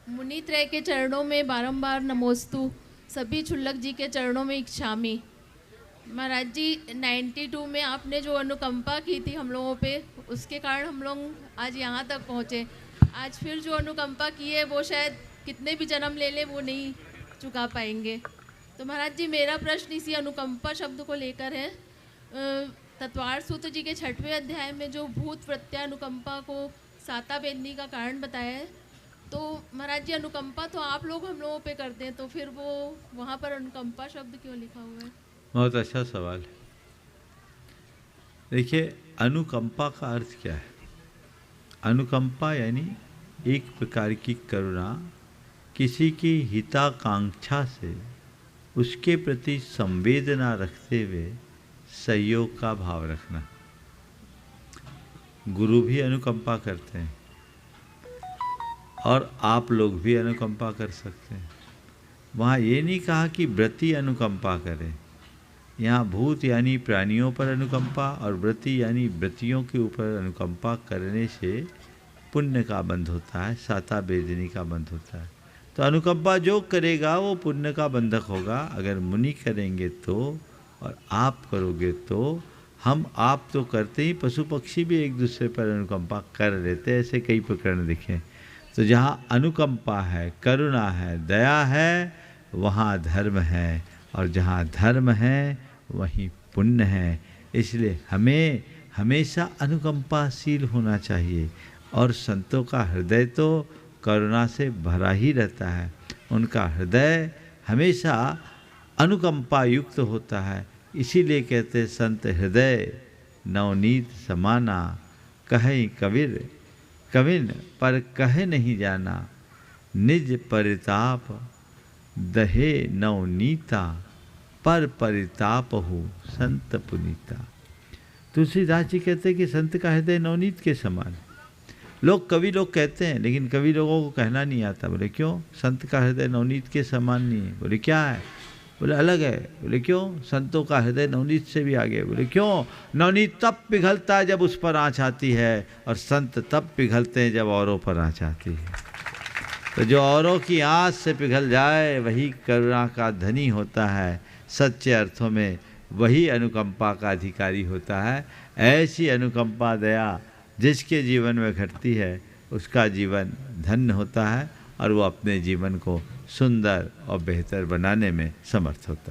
मुनित्रय के चरणों में बारंबार नमोस्तु, सभी क्षुल्लक जी के चरणों में इच्छामि। महाराज जी 92 में आपने जो अनुकंपा की थी हम लोगों पे, उसके कारण हम लोग आज यहाँ तक पहुँचे। आज फिर जो अनुकंपा की है वो शायद कितने भी जन्म ले ले वो नहीं चुका पाएंगे। तो महाराज जी मेरा प्रश्न इसी अनुकंपा शब्द को लेकर है। तत्वार सूत्र जी के 6वें अध्याय में जो भूत प्रत्यानुकंपा को साता बेदनी का कारण बताया है, तो महाराज जी अनुकंपा तो आप लोग हम लोगों पे करते हैं, तो फिर वो वहाँ पर अनुकंपा शब्द क्यों लिखा हुआ है? बहुत अच्छा सवाल है। देखिए, अनुकंपा का अर्थ क्या है? अनुकंपा यानी एक प्रकार की करुणा, किसी की हिताकांक्षा से उसके प्रति संवेदना रखते हुए सहयोग का भाव रखना। गुरु भी अनुकंपा करते हैं और आप लोग भी अनुकंपा कर सकते हैं। वहाँ ये नहीं कहा कि व्रती अनुकंपा करें। यहाँ भूत यानी प्राणियों पर अनुकंपा और व्रती यानी व्रतियों के ऊपर अनुकंपा करने से पुण्य का बंध होता है, साता बेदनी का बंध होता है। तो अनुकंपा जो करेगा वो पुण्य का बंधक होगा। अगर मुनि करेंगे तो और आप करोगे तो, हम आप तो करते ही, पशु पक्षी भी एक दूसरे पर अनुकंपा कर लेते, ऐसे कई प्रकरण दिखे। तो जहाँ अनुकंपा है, करुणा है, दया है, वहाँ धर्म है, और जहाँ धर्म है वहीं पुण्य है। इसलिए हमें हमेशा अनुकंपाशील होना चाहिए। और संतों का हृदय तो करुणा से भरा ही रहता है। उनका हृदय हमेशा अनुकंपा युक्त होता है। इसीलिए कहते संत हृदय नवनीत समाना, कहें कबीर कविन पर कहे नहीं जाना, निज परिताप दहे नवनीता, पर परिताप हो संत पुनीता। तुलसीदास जी कहते हैं कि संत का हृदय नवनीत के समान। कवि लोग कहते हैं, लेकिन कवि लोगों को कहना नहीं आता। बोले क्यों? संत का हृदय नवनीत के समान नहीं है। बोले क्या है? बोले अलग है। बोले क्यों? संतों का हृदय नवनीत से भी आगे। बोले क्यों? नवनीत तब पिघलता है जब उस पर आँच आती है, और संत तब पिघलते हैं जब औरों पर आँच आती है। तो जो औरों की आँच से पिघल जाए वही करुणा का धनी होता है। सच्चे अर्थों में वही अनुकंपा का अधिकारी होता है। ऐसी अनुकंपा दया जिसके जीवन में घटती है उसका जीवन धन्य होता है, और वो अपने जीवन को सुंदर और बेहतर बनाने में समर्थ होता है।